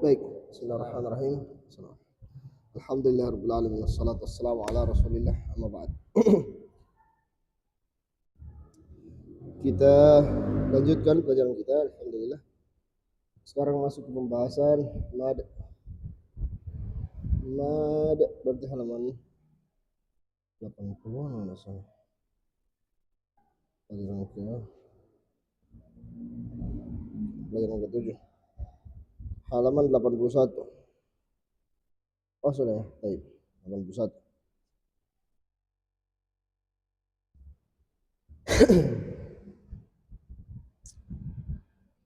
Baik, bismillahirrahmanirrahim. Alhamdulillahirabbil alamin wassalatu wassalamu ala Rasulillah amma ba'd. Kita lanjutkan pelajaran kita, alhamdulillah. Sekarang masuk ke pembahasan mad. Mad berarti halaman 80-an mana sana. Pelajaran ke-7. Halaman 81. Oh sudah ya, baik. 81.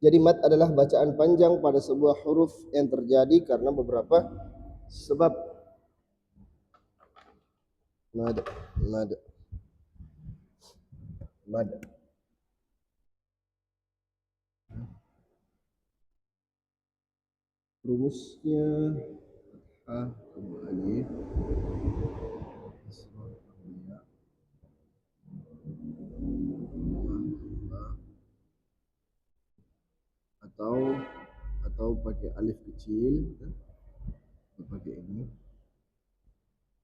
Jadi mad adalah bacaan panjang pada sebuah huruf yang terjadi karena beberapa sebab. Mad. Rumusnya alif atau pakai alif kecil, pakai ini,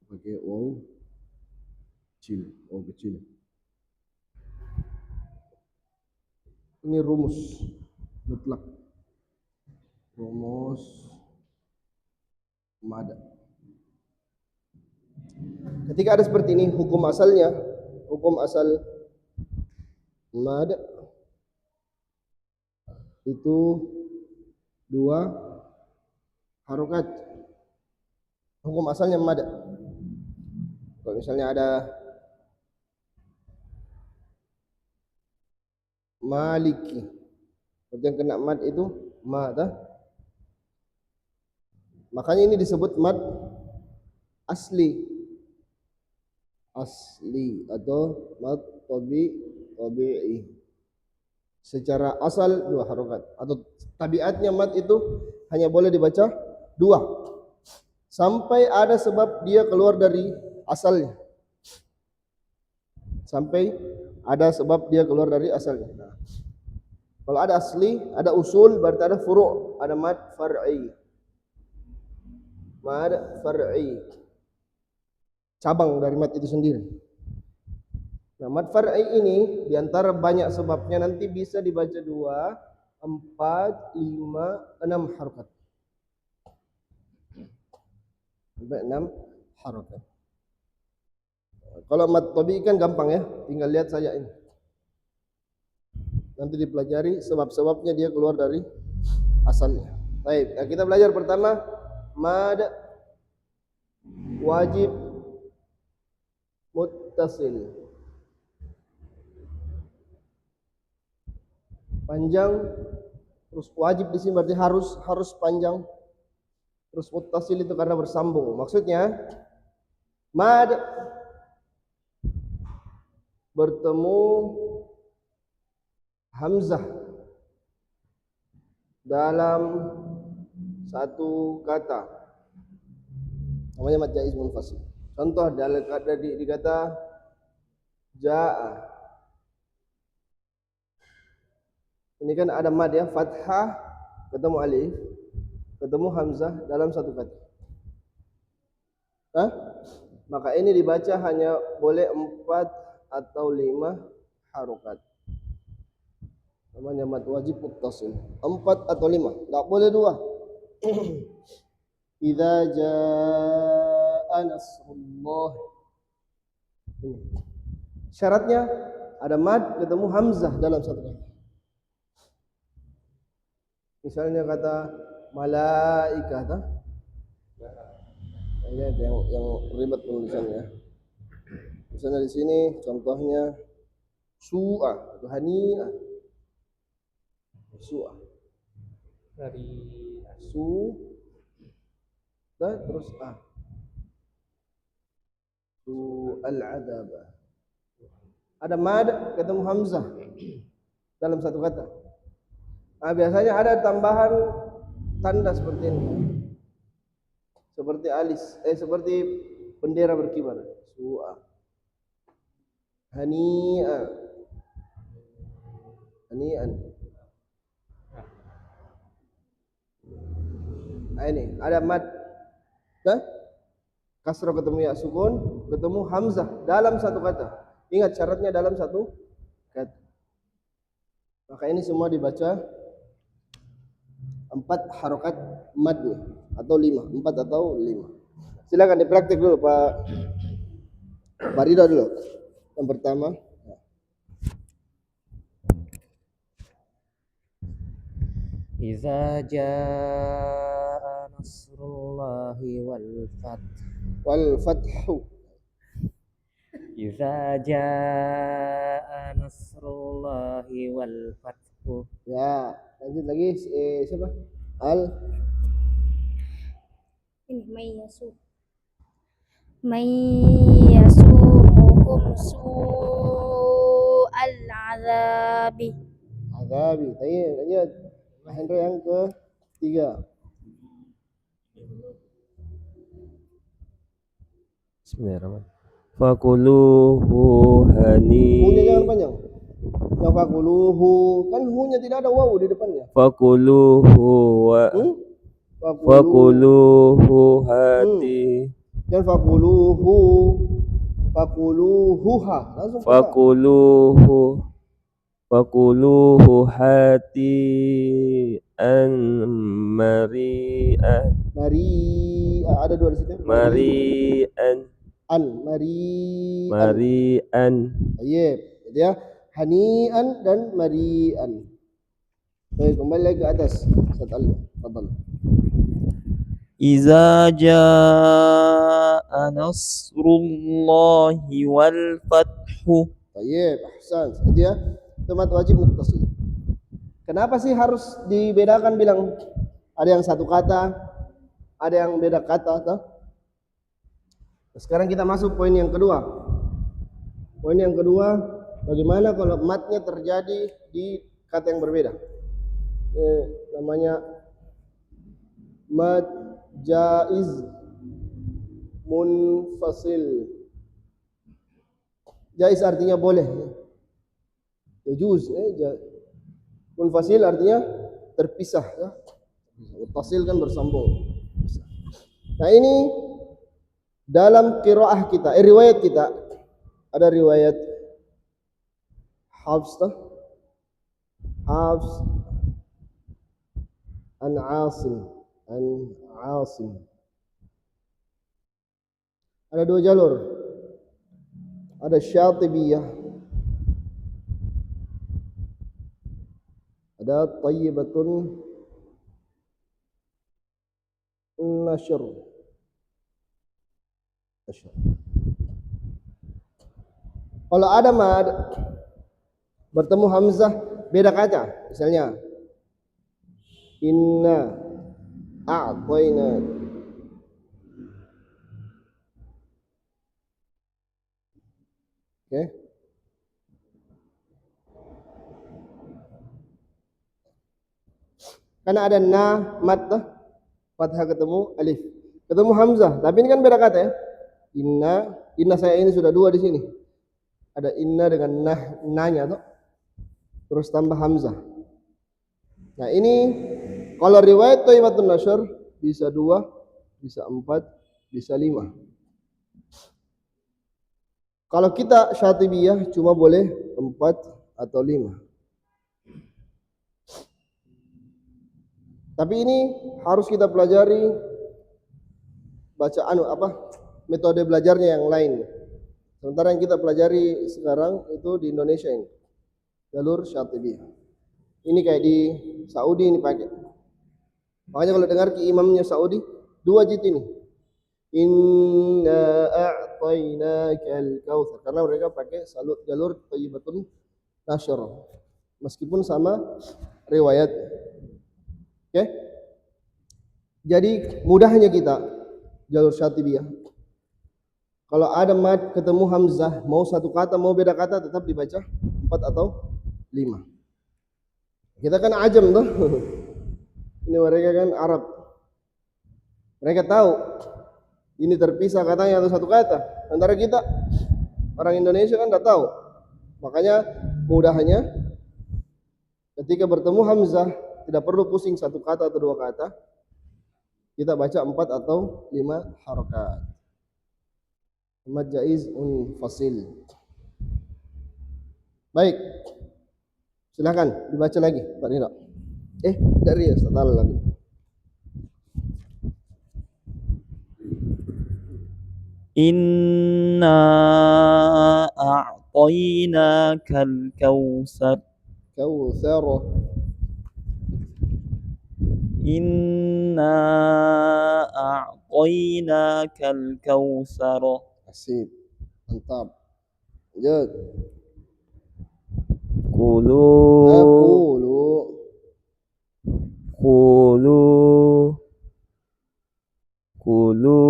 pakai waw kecil. Ini rumus mutlak, rumus mad. Ketika ada seperti ini, hukum asal mad itu 2 harokat. Hukum asalnya mad. Kalau misalnya ada maliki, yang kena mad itu ma, makanya ini disebut mad asli atau mad tabi'i. Secara asal 2 harokat, atau tabiatnya mad itu hanya boleh dibaca 2 sampai ada sebab dia keluar dari asalnya. Nah, kalau ada asli, ada usul, berarti ada furu', ada mad far'i. Cabang dari mad itu sendiri. Nah, mad far'i ini diantara banyak sebabnya nanti bisa dibaca 2, 4, 5, 6 harokat. Sampai 6 harokat. Kalau mad tabi'i kan gampang ya, tinggal lihat saja ini. Nanti dipelajari sebab-sebabnya dia keluar dari asalnya. Baik, nah kita belajar pertama mad wajib muttasil. Panjang, terus wajib di sini berarti harus panjang. Terus muttasil itu karena bersambung. Maksudnya mad bertemu hamzah dalam satu kata, namanya mad jaiz munfasil. Contoh dalam kata di kata jaa. Ini kan ada mad ya, fathah ketemu alif, ketemu hamzah dalam satu kata. Maka ini dibaca hanya boleh 4 atau 5 harokat. Namanya mad wajib muttasil. 4 atau 5, enggak boleh 2. Idza jaa nasrullah. Syaratnya ada mad ketemu hamzah dalam satu kata. Misalnya kata malaikah, yang ribet penulisannya. Misalnya di sini contohnya su'ah atau hani'ah. Su'ah dari terus al-adab. Ada mad ketemu hamzah dalam satu kata. Biasanya ada tambahan tanda seperti ini. Seperti bendera berkibar. Su'ah. Hani'an. Nah ini ada mad, nah, kasroh ketemu ya sukun, ketemu hamzah dalam satu kata. Ingat syaratnya dalam satu kata. Maka ini semua dibaca 4 harokat madnya atau 5, 4 atau 5. Silakan dipraktik dulu Pak Ridho dulu. Yang pertama. Iza jaa nasrullahi Wal fathu. Iza jaa nasrullahi wal fathu. Ya, lanjut lagi siapa? Ini mayyasumuhum su'al azabi. Azabi. Lanjut. Hendro yang ketiga. Bismillahirrahmanirrahim. Fakuluhu hani. Hu-nya jangan panjang. Yang fakuluhu kan hu-nya tidak ada wawu di depannya. Fakuluhu wa fakuluhu hati. Dan fakuluhuha langsung fakuluhu hati an mari'an ada dua di situ. mari'an Iya, dia hani'an dan mari'an. Baik, kembali lagi ke atas. Tafadhal. Iza jaa nasrullahi wal fathu. Baik, ahsan. Itu ya, temat wajib muttasil. Kenapa sih harus dibedakan bilang ada yang satu kata, ada yang beda kata, toh? Sekarang kita masuk poin yang kedua. Poin yang kedua, bagaimana kalau matnya terjadi di kata yang berbeda? Namanya mad jaiz munfasil. Jaiz artinya boleh. Juz. Munfasil artinya terpisah. Ya. Muttasil kan bersambung. Nah ini dalam qiraah kita, riwayat kita, ada riwayat Hafs an Asim. Ada dua jalur. Ada Syatibiyah, ada Thayyibatun Nashr. Kalau ada mad bertemu hamzah beda kata, misalnya inna a'tayna, oke. Karena ada na mad fathah ketemu alif, ketemu hamzah, tapi ini kan beda kata ya. Inna saya ini sudah dua di sini. Ada inna dengan nanya tuh. Terus tambah hamzah. Nah ini kalau riwayat Thayyibatun Nashr bisa 2, bisa 4, bisa 5. Kalau kita Syatibiyah cuma boleh 4 atau 5. Tapi ini harus kita pelajari bacaan metode belajarnya yang lain. Sementara yang kita pelajari sekarang itu di Indonesia ini jalur Syatibiyah. Ini kayak di Saudi ini pakai. Makanya kalau dengar ki imamnya Saudi 2 jit ini. Inna a'tainakal kautsar, karena mereka pakai jalur Thayyibatun Nashr. Meskipun sama riwayat. Oke. Jadi mudahnya kita jalur Syatibiyah. Kalau ada mad ketemu hamzah, mau satu kata mau beda kata tetap dibaca 4 atau 5. Kita kan ajam tuh. Ini mereka kan Arab. Mereka tahu ini terpisah katanya atau satu kata. Antara kita orang Indonesia kan enggak tahu. Makanya mudahnya ketika bertemu hamzah tidak perlu pusing satu kata atau dua kata. Kita baca 4 atau 5 harokat. Mad jaiz munfasil. Baik. Silakan dibaca lagi Pak Rino. Dari ya, setelah lagi. Inna a'tainakal kautsar. Kautsar. Inna a'tainakal kautsar. Asik. Mantap. Lanjut. Kulu Aqulu. Kulu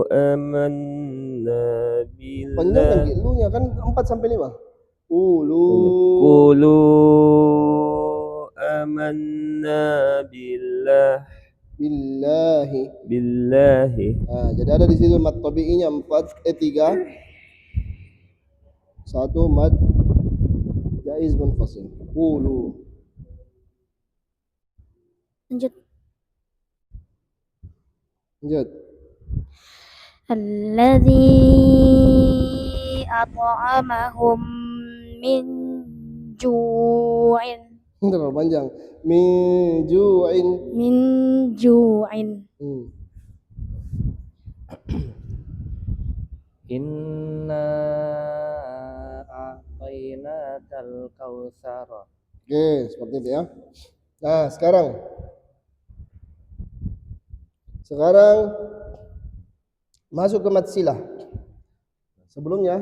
amanna Panjang kan billah. lu-nya kan 4 sampai 5. Qulu. Kulu amanna billah. Billahi. Nah, jadi ada di situ mad tabi'inya 3. 1 mad jaiz munfasil. Qulu. Lanjut. Lanjut. Alladzi at'amahum min ju'in. Terlalu panjang. Min ju'in. Min ju'in. Inna a'tainakal kautsar. Oke, seperti itu ya. Nah, sekarang masuk ke mad silah. Sebelumnya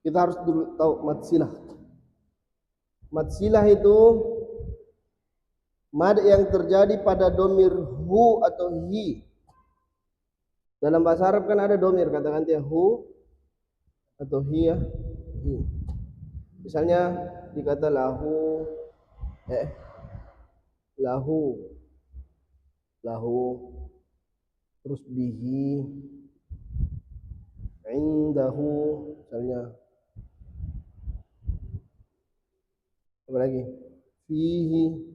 kita harus dulu tahu mad silah. Mad silah itu mad yang terjadi pada domir hu atau hi. Dalam bahasa Arab kan ada domir, katakan dia hu atau hi ya. Hi. Misalnya dikata lahu, terus bihi, indahu, misalnya. Apa lagi? Fihi.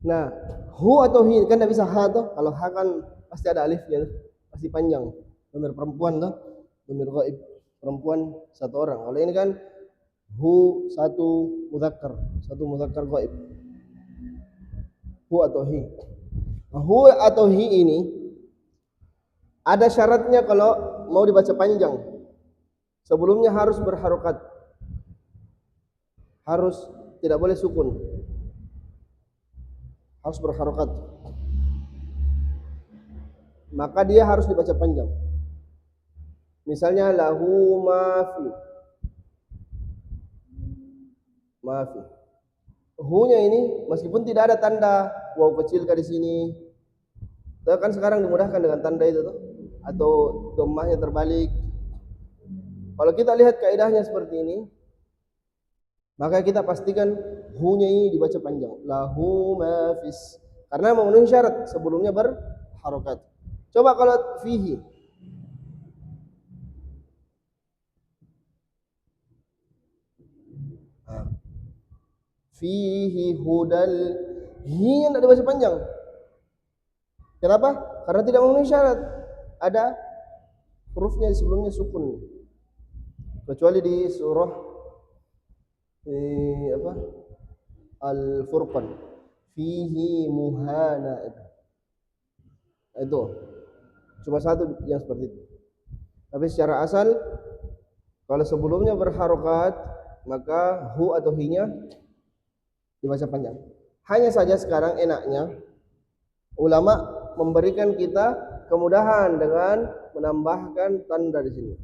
Nah, hu atau hi kan tidak bisa ha tuh. Kalau ha kan pasti ada alifnya, pasti panjang. Domir perempuan tuh, domir ghaib perempuan 1 orang. Kalau ini kan hu 1 mudzakkar ghaib. Hu atau hi. Nah, hu atau hi ini ada syaratnya kalau mau dibaca panjang. Sebelumnya harus berharokat. Tidak boleh sukun. Harus berharokat. Maka dia harus dibaca panjang. Misalnya lahu mafi. Hu-nya ini meskipun tidak ada tanda waw kecil di sini. Tapi kan sekarang dimudahkan dengan tanda itu tuh, atau dhammahnya terbalik. Kalau kita lihat kaidahnya seperti ini, maka kita pastikan hu-nya ini dibaca panjang. Lahu mafis. Karena memenuhi syarat sebelumnya berharokat. Coba kalau fihi. Fihi hudal. Hi-nya tidak dibaca panjang. Kenapa? Karena tidak memenuhi syarat. Ada hurufnya di sebelumnya sukun. Kecuali di surah Al-Furqan. Fihi muhana. Itu. Cuma 1 yang seperti itu. Tapi secara asal kalau sebelumnya berharokat, maka hu atau hi-nya dibaca panjang. Hanya saja sekarang enaknya ulama memberikan kita kemudahan dengan menambahkan tanda di sini.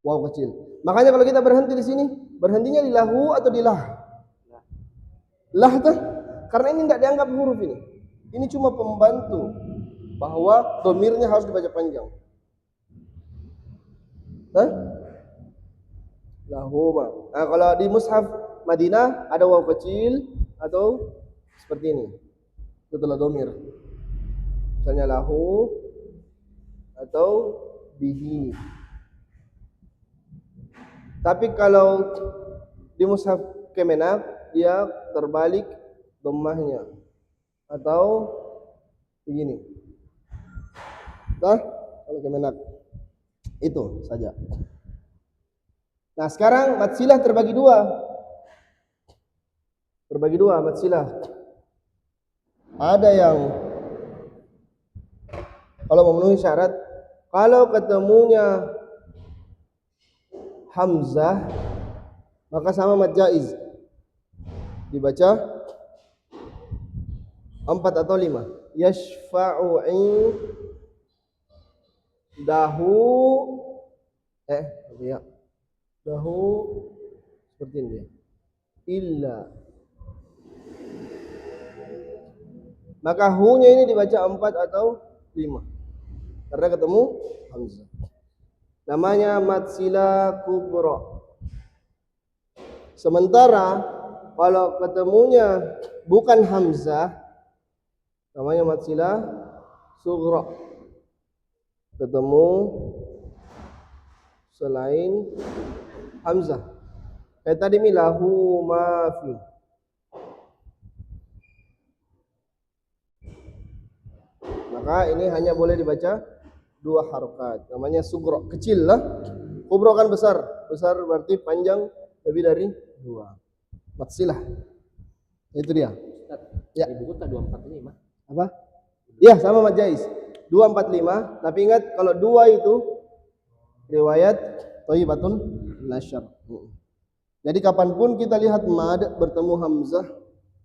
Waw kecil. Makanya kalau kita berhenti di sini, berhentinya di lahu atau di lah? Lah tuh, karena ini tidak dianggap huruf ini. Ini cuma pembantu bahwa domirnya harus dibaca panjang. Lahuma. Nah, kalau di mushaf Madinah ada waw kecil atau seperti ini. Setelah domir. Misalnya lahu atau bihi. Tapi kalau di mushaf Kemenak dia terbalik dhammahnya atau begini. Nah, kalau kemenak itu saja. Nah, sekarang mad silah terbagi dua. Terbagi dua mad silah. Ada yang kalau memenuhi syarat, kalau ketemunya hamzah maka sama mad jaiz. Dibaca 4 atau 5. Yashfa'u dahu ya. Dahu seperti ini dia. Illa. Maka hu-nya ini dibaca 4 atau 5. Karena ketemu hamzah. Namanya mad silah kubra. Sementara kalau ketemunya bukan hamzah namanya mad silah sughra. Ketemu selain hamzah. Kayak tadi milahu ma fi. Maka ini hanya boleh dibaca 2 harokat. Namanya sughra, kecil lah. Kubra kan besar. Besar berarti panjang lebih dari 2. Mad silah. Itu dia. Ya. Di buku tak 245. Apa? Iya, sama mad jaiz. 245, tapi ingat kalau 2 itu riwayat thayyibatun nasyr. Jadi kapanpun kita lihat mad bertemu hamzah,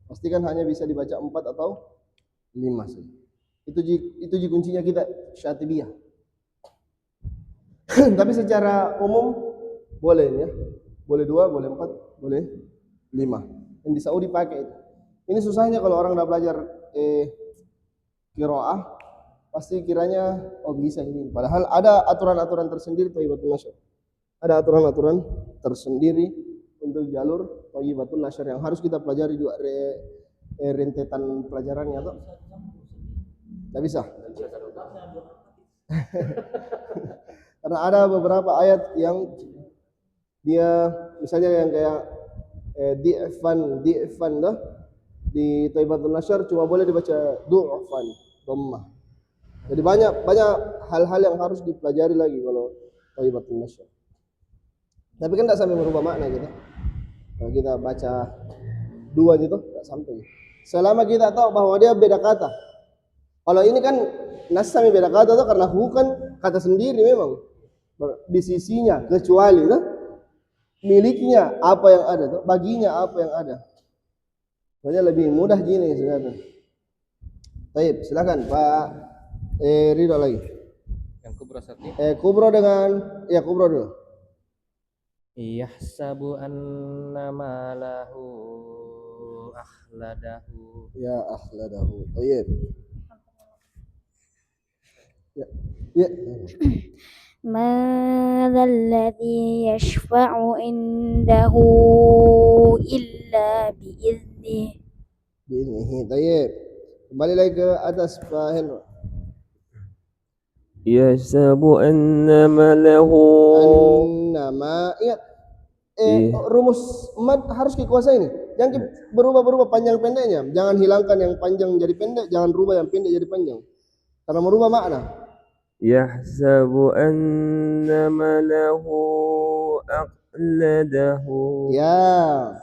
pastikan hanya bisa dibaca 4 atau 5 saja. Itu kuncinya kita syatibiyah. Tapi secara umum boleh ya. Boleh 2, boleh 4, boleh 5. Yang di Saudi pakai itu. Ini susahnya kalau orang udah belajar qiraah, pasti kiranya oh bisa ini. Padahal ada aturan-aturan tersendiri thayyibatun nasyr. Ada aturan-aturan tersendiri untuk jalur thayyibatun nasyr yang harus kita pelajari juga rentetan pelajarannya atau tidak bisa. Karena ada beberapa ayat yang dia misalnya yang kayak di'fan dah di thayyibatun nasyr cuma boleh dibaca du'fan dhammah. Jadi banyak hal-hal yang harus dipelajari lagi kalau thayyibatun nasyr. Tapi kan tidak sampai merubah makna kita. Kalau kita baca 2 gitu tidak sampai. Selama kita tahu bahwa dia beda kata. Kalau ini kan nas sampai beda kata tuh karena bukan kata sendiri memang di sisinya kecuali tuh miliknya apa yang ada tuh baginya apa yang ada. Makanya lebih mudah gini sebenarnya. Baik, silakan Pak Ridho lagi. Yang kubra satu. Kubro dengan ya kubro dulu. Yahsabu anna malahu akhladahu. Ya akhladahu. Baik. Ya. ماذا الذي يشفع عنده إلا بإذنه Biiznihi. Baik. Kembali lagi ke atas Pak Hendro. Yahsabu anna malahu. Nama ingat rumus mad harus dikuasai nih. Jangan berubah-berubah panjang pendeknya. Jangan hilangkan yang panjang jadi pendek, jangan rubah yang pendek jadi panjang. Karena merubah makna. Yahsabu anna malahu akhladahu. Ya.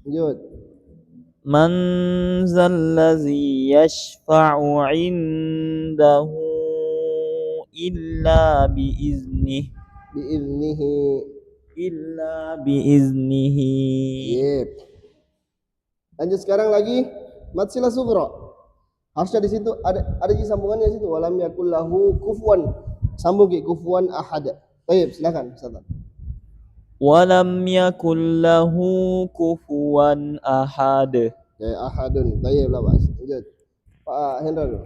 Lanjut. Man zallazi yashfa'u indahu illa biiznih Biiznihi. illa biiznihi. Yep. Lanjut sekarang lagi mad silah sughra. Harusnya di situ ada sambungannya di situ walam yakul lahu kufuwan. Sambung ke kufuwan ahad. Baik, silakan Ustaz. Walam yakul lahu kufuwan ahad. Ya ahadun. Baik, lawas. Lanjut. Pak Hendra dulu.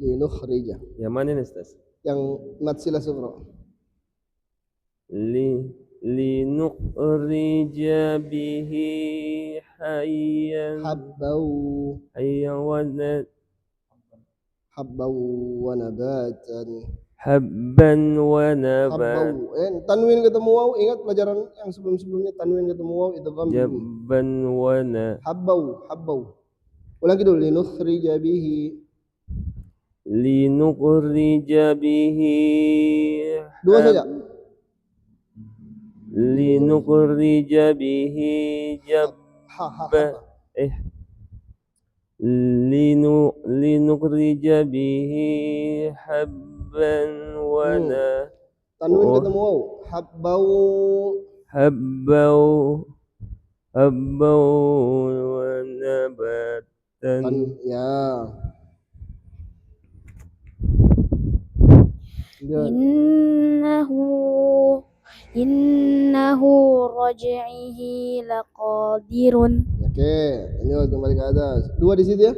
Linukhrija. Yang mana nih Ustaz? Yang mad silah sughra. Linukhrija bihi hayyan Habbau hayyan wa wa nabatan. habban wa nabat, Habbau. Tanwin ketemu waw, ingat pelajaran yang sebelum-sebelumnya tanwin ketemu waw itu kan jabban wa na, habbau. Ulangi dulu, linukhrija bihi. linukhrija bihi Dua saja. linukhrija bihi jabba linukhrija bihi habban wa na, Tanwin ketemu waw, habbau. habbau wa nabatan. Ya. innahu raj'ihi laqadirun. Oke, ini kembali ke atas. Dua di situ ya.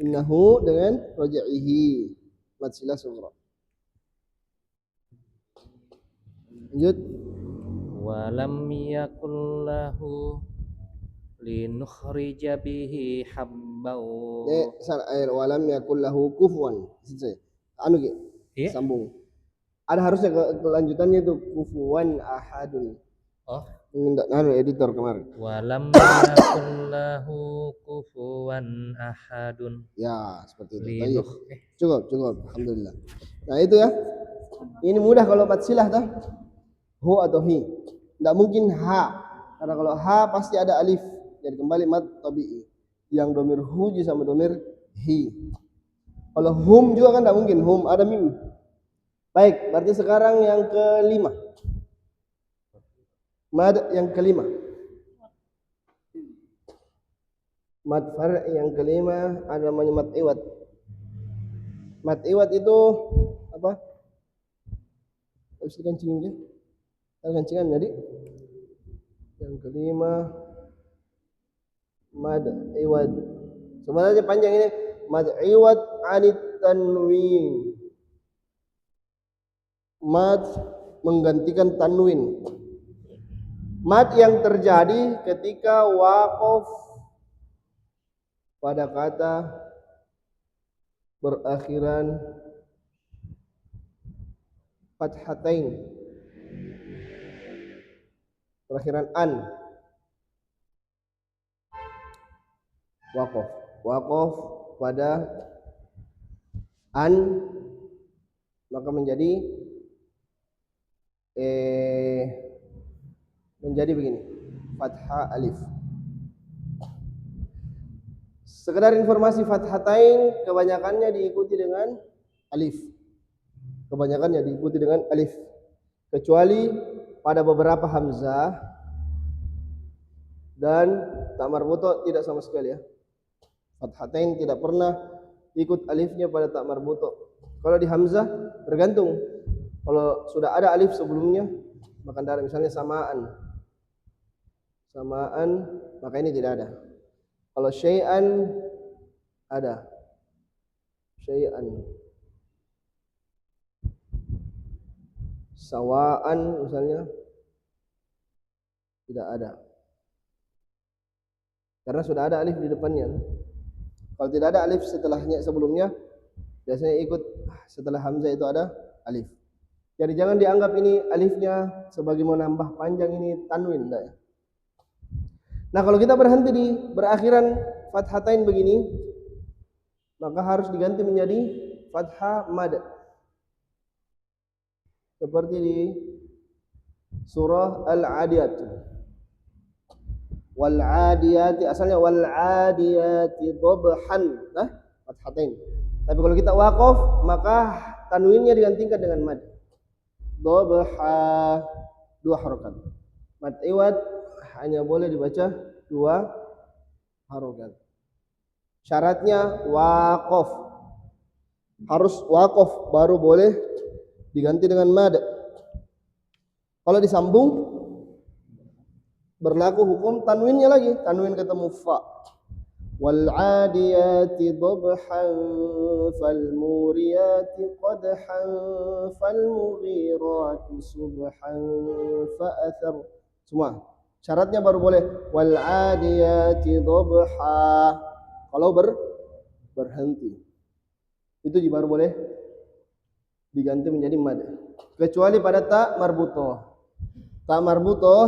Innahu dengan raj'ihi. Mad silah sughra. Lanjut. Walam yakul lahu linukhrija bihi habbau. Salah air walam yakul lahu kufuwan. Situ saya. Anu Ki. Iya? Sambung. Ada harusnya kelanjutannya itu kufuwan ahadun. Oh, Minta editor kemarin. walam yakul lahu kufuwan ahadun. Ya, seperti itu. Linukh Cukup. Alhamdulillah. Nah, itu ya. Ini mudah kalau mad silah dah. Hu atau hi. Tidak mungkin ha. Karena kalau ha pasti ada alif. Jadi kembali mad tabi'i. Yang domir hu sama domir hi. Kalau hum juga kan tidak mungkin. Hum ada mim. Baik, berarti sekarang yang kelima. Mad yang kelima. Mad far' yang kelima ada namanya mad iwad. Mad iwad itu apa? Harus dikencingin dia. Kencingan jadi. Yang kelima mad iwad. Sebenarnya panjang ini. Mad iwad anit tanwin. Mad menggantikan tanwin. Mad yang terjadi ketika waqaf pada kata berakhiran fathatain. Berakhiran an. Waqaf pada an maka menjadi begini, fathah alif. Sekedar informasi, fathatain kebanyakannya diikuti dengan alif. Kecuali pada beberapa hamzah dan ta marbuto tidak sama sekali ya. Fathatain tidak pernah ikut alifnya pada ta marbuto. Kalau di hamzah tergantung. Kalau sudah ada alif sebelumnya, maka ada misalnya samaan, maka ini tidak ada. Kalau syai'an ada, syai'an, sawaan misalnya tidak ada, karena sudah ada alif di depannya. Kalau tidak ada alif setelahnya sebelumnya, biasanya ikut setelah hamzah itu ada alif. Jadi jangan dianggap ini alifnya sebagai menambah panjang ini tanwin, enggak ya. Nah, kalau kita berhenti di berakhiran fathatain begini, maka harus diganti menjadi fathah mad. Seperti di surah Al-Adiyat. Wal 'adiyati, asalnya wal 'adiyati dhabhan, nah fathatain. Tapi kalau kita waqaf, maka tanwinnya digantikan dengan mad. Dhabha, dua harokat. Mad iwad hanya boleh dibaca dua harokat. Syaratnya waqaf. Harus waqaf baru boleh diganti dengan mad. Kalau disambung berlaku hukum tanwinnya lagi. Tanwin ketemu fa. Wal 'adiyati dhabhan fal muriyati qadhan fal mughirati subhan fa athar. Semua syaratnya baru boleh wal 'adiyati dhabha. Kalau berhenti itu baru boleh diganti menjadi mad. Kecuali pada ta marbutoh. Ta marbutoh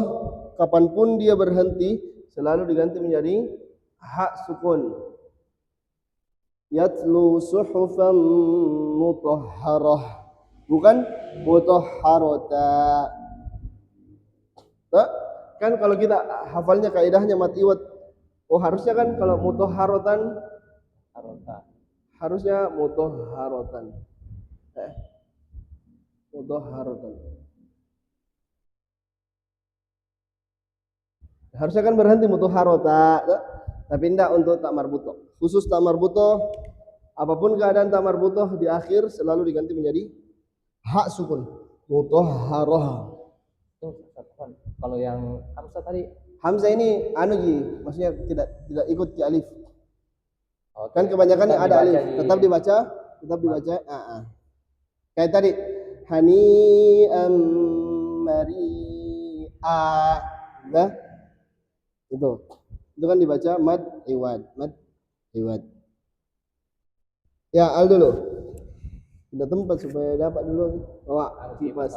kapanpun dia berhenti selalu diganti menjadi hak sukun. Yatlu suhufan mutahharah, bukan mutahharata. Kan kalau kita hafalnya kaidahnya mad iwad, oh harusnya kan kalau mutahharatan harusnya mutahharatan. Mutahharatan. Harusnya kan berhenti mutahharata, tapi tidak untuk tak marbutoh. Khusus tak marbutoh, apapun keadaan tak marbutoh di akhir selalu diganti menjadi hak sukun. Mutahharah. Kalau yang Hamzah tadi, Hamzah ini anu ji, maksudnya tidak ikut ki alif. oh, Kan kebanyakan tetap ada alif, dibaca tetap dibaca. Kayak tadi hani mari'a, dah itu kan dibaca mad iwad. Ya al dulu, pindah tempat supaya dapat dulu. Bawa kipas.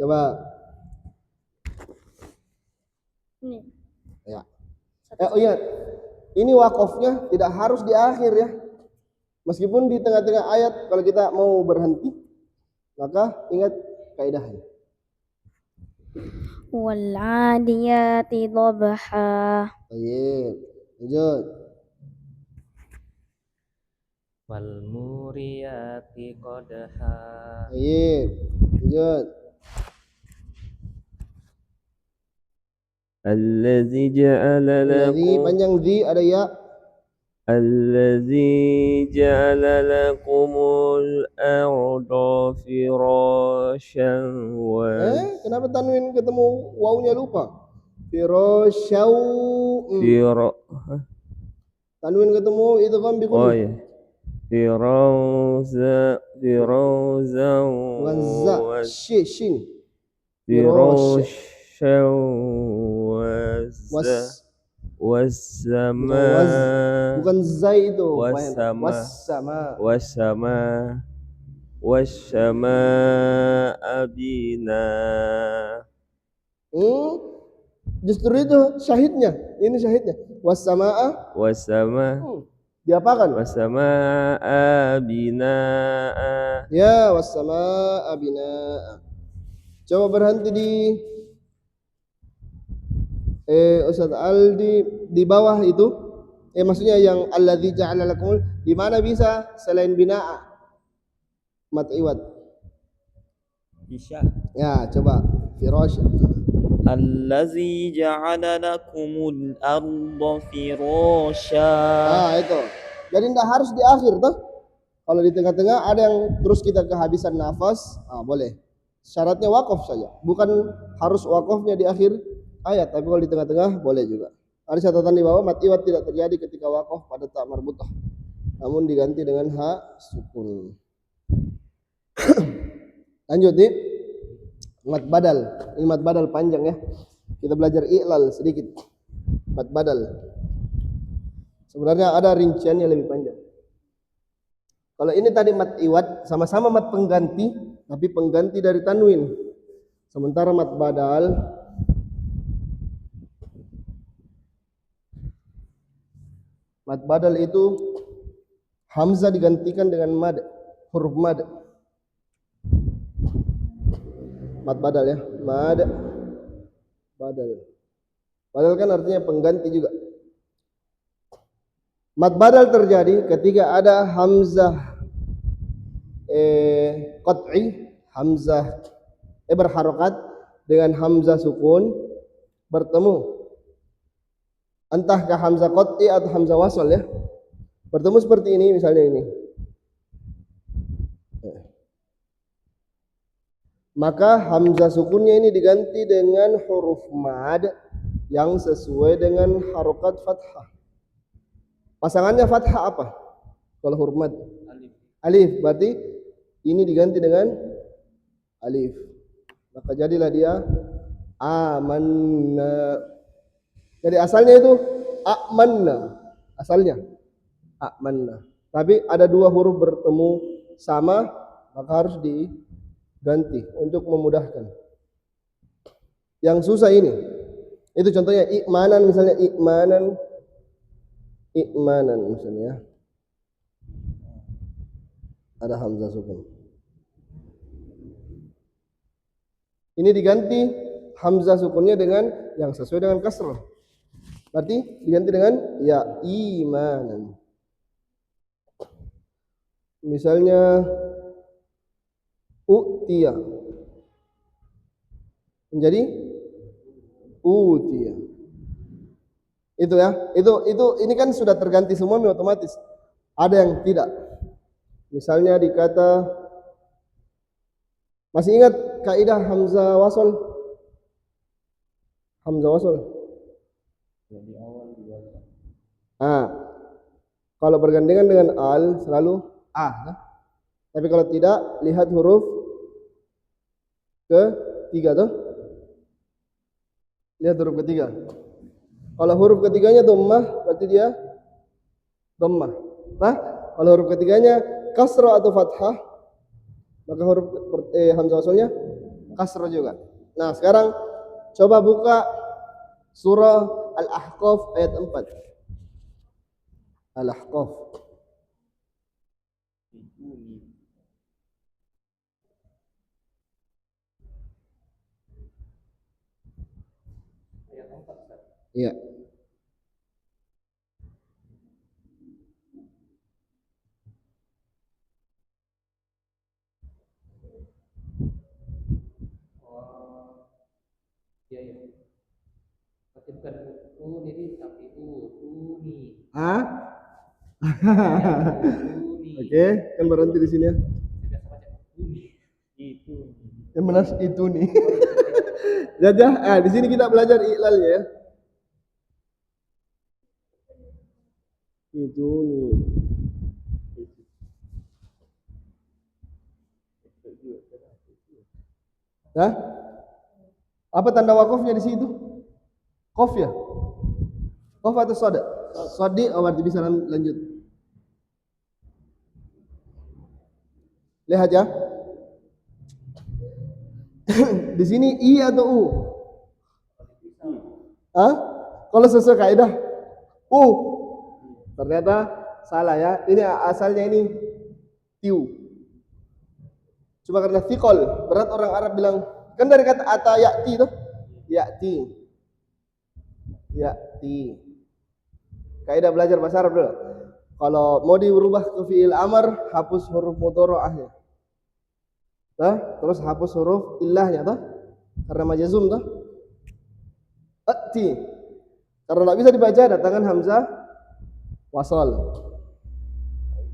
Coba. Ini. Ya. Oh iya, ini wakofnya tidak harus di akhir ya. Meskipun di tengah-tengah ayat kalau kita mau berhenti, maka ingat kaidahnya. Wal 'adiyati dhabha. Baik, lanjut. wal muriyati qadha. Baik, lanjut. Allazi ja'ala Alladzi lakum panjang di ada ya. Allazi ja'ala lakumul arda firasyan wa Kenapa tanwin ketemu wawunya lupa? Firasyau. fira Tanwin ketemu itu kan oh bikum. ya firawza Bukan za, shin. firasyan Was wassama bukan zai itu. wassama abina Justru itu syahidnya. Ini syahidnya. Wassama'a. Diapakan? wassama'a binaa Ya, wassama'a bina'a. Coba berhenti di Ustaz Al di bawah itu. Maksudnya yang alladzi ja'ala lakumul, di mana bisa selain bina'a? Mat iwad. Isya. Ya, coba firasy. Allazi ja'ala lakumul arda firasya. Itu. Jadi tidak harus di akhir toh. Kalau di tengah-tengah ada yang terus kita kehabisan nafas, boleh. Syaratnya wakaf saja. Bukan harus wakafnya di akhir ayat, tapi kalau di tengah-tengah boleh juga. Ada catatan di bawah, mat iwad tidak terjadi ketika wakaf pada ta marbutah, namun diganti dengan ha sukun. Lanjut nih. Mat badal. Ini mat badal panjang ya. Kita belajar i'lal sedikit. Mat badal. Sebenarnya ada rinciannya lebih panjang. Kalau ini tadi mat iwad, sama-sama mat pengganti, tapi pengganti dari tanwin. Sementara mat badal itu hamzah digantikan dengan mad, huruf mad. Mad badal ya, mad badal. Badal kan artinya pengganti juga. Mad badal terjadi ketika ada hamzah qat'i, hamzah berharokat dengan hamzah sukun bertemu. Entahkah hamzah qat'i atau hamzah wasl ya. Bertemu seperti ini misalnya ini. Maka hamzah sukunnya ini diganti dengan huruf mad yang sesuai dengan harokat fathah. Pasangannya fathah apa? Kalau huruf mad? Alif. Berarti ini diganti dengan alif. Maka jadilah dia amanna. Jadi asalnya itu amanna. Asalnya amanna. Tapi ada dua huruf bertemu sama, maka harus diganti untuk memudahkan. Yang susah ini. Itu contohnya i'manan, misalnya i'manan misalnya. Ada hamzah sukun. Ini diganti hamzah sukunnya dengan yang sesuai dengan kasrah. Berarti diganti dengan ya imanan. Misalnya u'tiya menjadi utiya. Itu ya. Itu ini kan sudah terganti semua otomatis. Ada yang tidak. Misalnya di kata, masih ingat kaidah hamzah wasol? Hamzah wasol. Kalau bergandengan dengan al selalu a. Tapi kalau tidak, lihat huruf ketiga tuh. Lihat huruf ketiga. Kalau huruf ketiganya dhammah, berarti dia dhammah. Nah, kalau huruf ketiganya kasrah atau fathah, maka huruf hamzah wasalnya kasrah juga. Nah, sekarang coba buka surah Al-Ahqaf ayat 4. Al-Ahqaf. Iya. Iya, iya. Tapi bukan ini tapi uni. Ah? Uni. Oke, kan berhenti di sini ya. Biasa baca uni. Itu. Yang benar itu nih. Jajah, di sini kita belajar i'lalnya ya. Itu nih. Hah? Apa tanda wakofnya di situ? Kof ya? Kof atau soda? Sodi, oh berarti bisa lanjut. Lihat ya. Di sini i atau u? Hah? Kalau sesuai kaidah u. Ternyata salah ya. Ini asalnya ini tiu. Cuma karena thiqol, berat orang Arab bilang, kan dari kata ata ya'ti tuh. Ya'ti. Ya'ti. Kaidah belajar bahasa Arab dulu. Kalau mau dirubah ke fi'il amar, hapus huruf mudhari'ahnya. Terus hapus huruf illahnya tuh. Karena majazum tuh. Ati. Karena enggak bisa dibaca datangan hamzah wasal.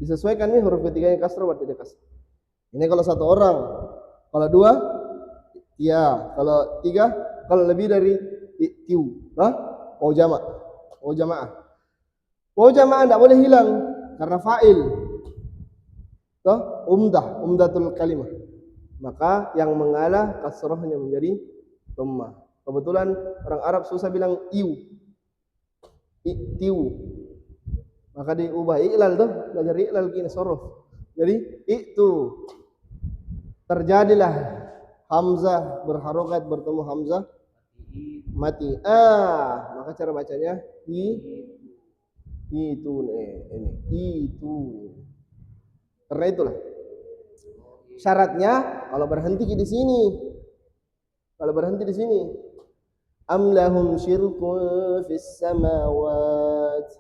Disesuaikan nih huruf ketiganya kasrah berarti dia kasrah. Ini kalau satu orang. Kalau dua, ya. Kalau tiga, kalau lebih dari tiu. Wau jamak. Wau jamaah. Wau jamaah tidak boleh hilang karena fa'il. Umdatul kalimah. Maka yang mengalah kasrahnya menjadi dhammah. Kebetulan orang Arab susah bilang iu. Tiu. Maka diubah i'lal tuh, belajar i'lal gini sorof. Jadi itu terjadilah hamzah berharokat bertemu hamzah mati. Maka cara bacanya itu itu. Karena itulah syaratnya kalau berhenti di sini. Kalau berhenti di sini, am lahum syirkun fis samawat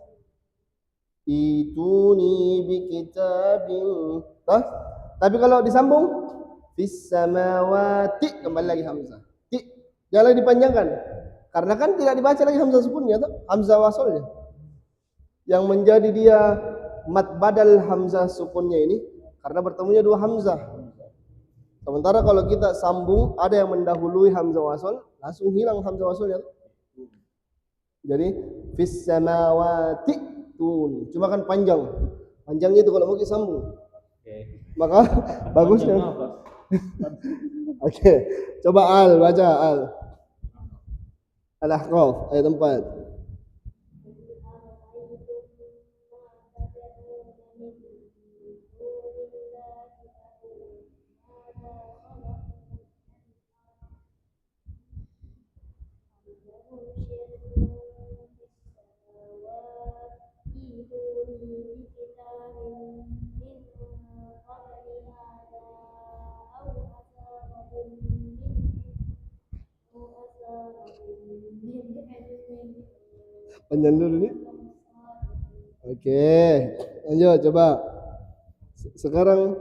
ituni bi kitabin. Tapi kalau disambung fis samawati, kembali lagi hamzah. Jangan dipanjangkan. Karena kan tidak dibaca lagi hamzah sukunnya tuh, hamzah wasalnya. Yang menjadi dia mat badal hamzah sukunnya ini karena bertemunya dua hamzah. Sementara kalau kita sambung ada yang mendahului hamzah wasal, langsung hilang hamzah wasalnya. Jadi fis samawati tun. Cuma kan panjang. Panjangnya itu kalau mau kita sambung. Maka bagusnya. Oke. Coba al, baca al. Al-Ahqaf ayat 4. Panjang dulu nih. Oke, lanjut coba. Sekarang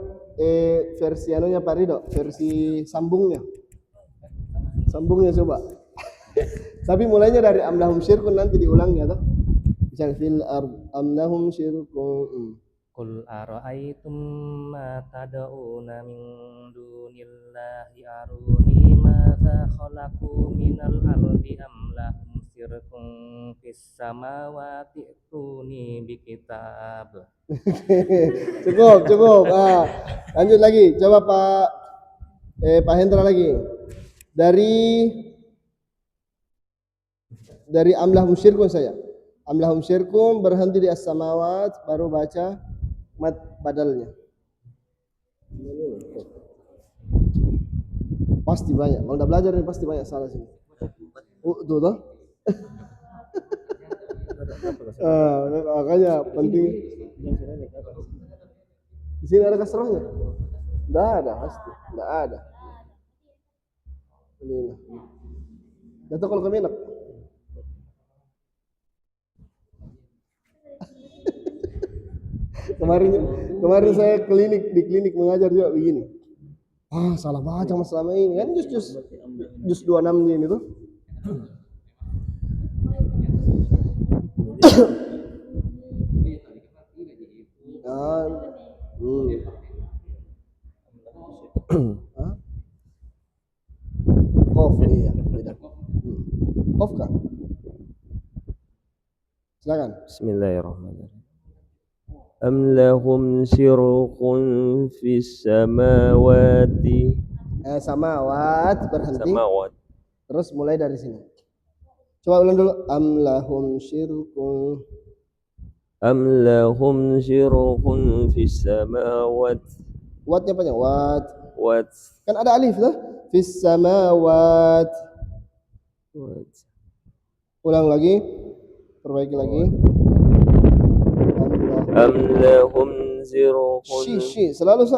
versi anunya Pak Rido, versi sambungnya. Sambungnya coba. Tapi mulainya dari amlahum syirkun, nanti diulangnya toh. Misal fil amlahum syirkun. Qul ara'aytum ma tad'una min dunillahi aruni madza khalaqu minal ardi am lahum syirkun fis samawati tuni bikitab. Cukup. Lanjut lagi. Coba Pak Hendra lagi. Dari amlahum syirkun saya. Amlahum syirkun berhenti di as-samawat, baru baca mat badalnya. Pasti banyak. Kalau udah belajar ini pasti banyak salah sini. Tuh toh. Makanya penting. Di sini ada kasrohnya? Tidak ada pasti. Tidak ada. Ini. Jatuh kalau kemenak. Kemarin saya di klinik mengajar juga begini. Salah baca mas selama ini kan jus 26 ini tuh. Off iya beda. Off kah? Silakan. Bismillahirrahmanirrahim. Am lahum syirkun fis samawati. Samawat berhenti. Samawat. Terus mulai dari sini. Coba ulang dulu. Am lahum syirkun. Am lahum syirkun fis samawat. Watnya panjang. Wat. Kan ada alif tuh. Fis samawat. Ulang lagi. Perbaiki lagi. Am lahum syirkun. Selalu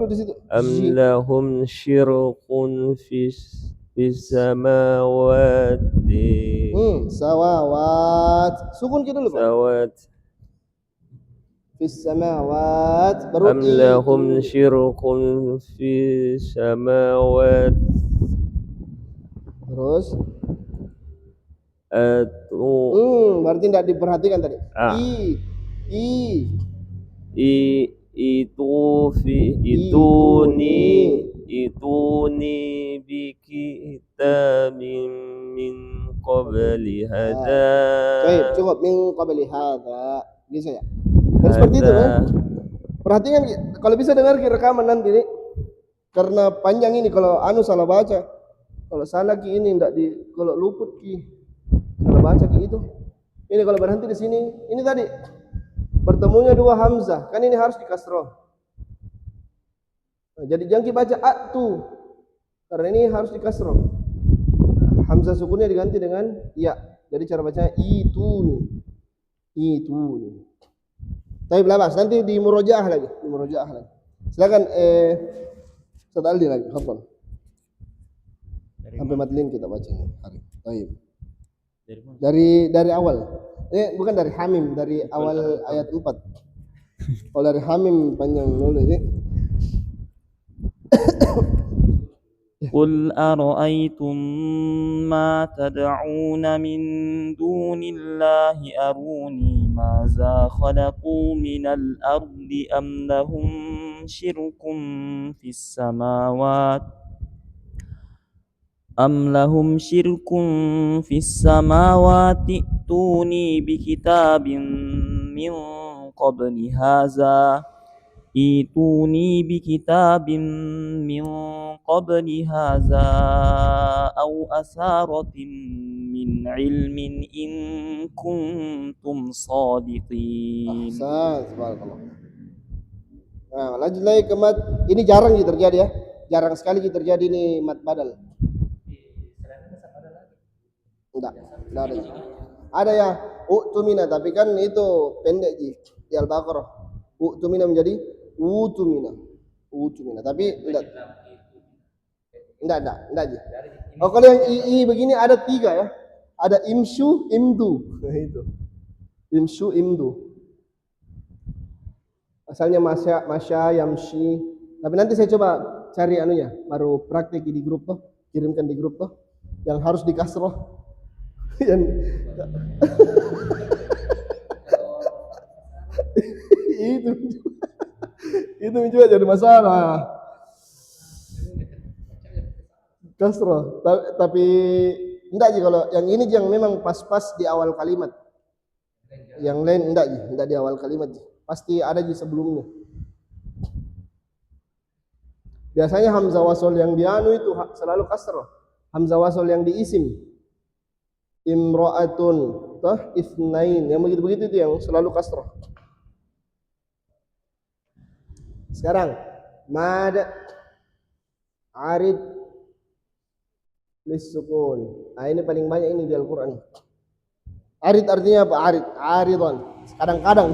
di situ. Am lahum syirkun fis samawati. Sawawat. Sukun kita dulu Pak. Sawat. Fis samawat. Baru Am lahum syirkun fis samawat. Terus. Atu. Berarti tidak diperhatikan tadi. Ituni biki kitabim min qabli hadza. Baik, cukup min qabli hadza. Bisa ya? Harus seperti itu kan? Perhatikan kalau bisa dengar rekaman nanti nih. Karena panjang ini kalau salah baca. Kalau salah ki ini kalau luput ki salah baca ki itu. Ini kalau berhenti di sini, ini tadi bertemunya dua hamzah, kan ini harus dikasroh. Jadi jangan baca atu, karena ini harus dikasroh. Hamzah sukunnya diganti dengan ya. Jadi cara bacanya itu nih. Tapi belabas nanti di murojaah lagi. Silakan Ustaz Aldi lagi, hafal. Sampai matlin kita baca ini hari. Baik. Dari awal. Bukan dari Hamim, dari awal ayat 4. Kalau dari Hamim panjang dulu ini. قل أرأيتم ما تدعون من دون الله أروني ماذا خلقوا من الأرض أم لهم شرك في السماوات ائتوني بكتاب من قبل هذا أو أثارة من علم إن كنتم صادقين. Nah, lanjut lagi ke mat. Ini jarang terjadi ya. Jarang sekali terjadi ini mat badal. Enggak ada. Ada ya utumina, tapi kan itu pendek di Al-Baqarah. Utumina menjadi utumina, tapi enggak. Oh, kalau yang i begini ada 3 ya. ada imsyu, imdu. Nah, itu. Imsyu, imdu. Asalnya masya, yamshi. Tapi nanti saya coba cari anunya, baru praktik di grup toh, kirimkan di grup toh. Yang harus di kasroh. Yang itu juga jadi masalah. Kasroh, tapi enggak sih kalau yang ini yang memang pas-pas di awal kalimat. Yang lain enggak di awal kalimat. Pasti ada di sebelumnya. Biasanya hamzah wasol yang di anu itu selalu kasroh. Hamzah wasol yang di isim. Imra'atun, toh itsnain, yang begitu-begitu itu yang selalu kasroh. Sekarang mad arid lisukun. Nah, ini paling banyak ini di Al-Qur'an. Arid artinya apa? Aridon. Kadang-kadang.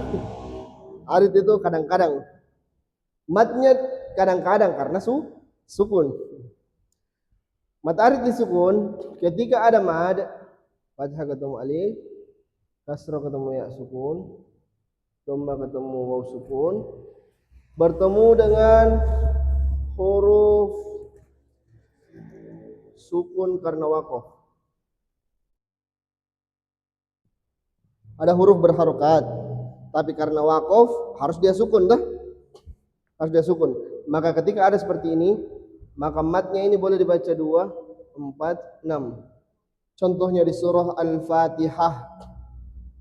Arid itu kadang-kadang. Matnya kadang-kadang karena sukun. Mad arid lisukun ketika ada mad fathah ketemu alif, kasrah ketemu ya sukun, dhamma ketemu waw sukun, bertemu dengan huruf sukun karena waqaf. Ada huruf berharokat, tapi karena waqaf harus dia sukun dah. Harus dia sukun. Maka ketika ada seperti ini, maka matnya ini boleh dibaca 2, 4, 6. Contohnya di surah Al-Fatihah.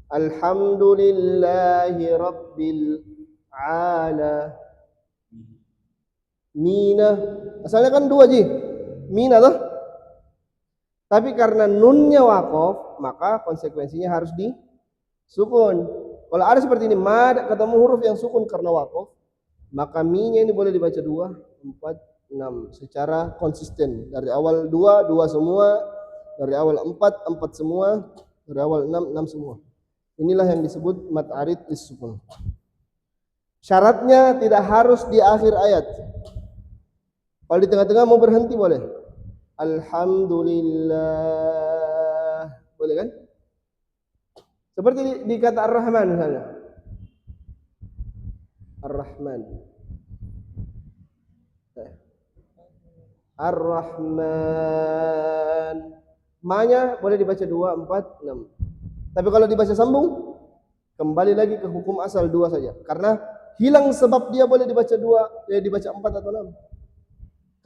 Alhamdulillahi Rabbil Mina. Asalnya kan 2 ji. Mina toh. Tapi karena nunnya waqaf, maka konsekuensinya harus disukun. Kalau ada seperti ini, mad ketemu huruf yang sukun karena waqaf, maka minya ini boleh dibaca 2, 4, 6 secara konsisten. Dari awal 2, 2 semua. Dari awal 4, 4 semua. Dari awal 6, 6 semua. Inilah yang disebut mad arid lis-sukun. Syaratnya tidak harus di akhir ayat. Kalau di tengah-tengah mau berhenti boleh. Alhamdulillah. Boleh kan? Seperti di kata Ar-Rahman misalnya. Ar-Rahman. Ar-Rahman. Ma-nya boleh dibaca 2, 4, 6. Tapi kalau dibaca sambung, kembali lagi ke hukum asal 2 saja. Karena hilang sebab dia boleh dibaca 2, dibaca 4 atau 6.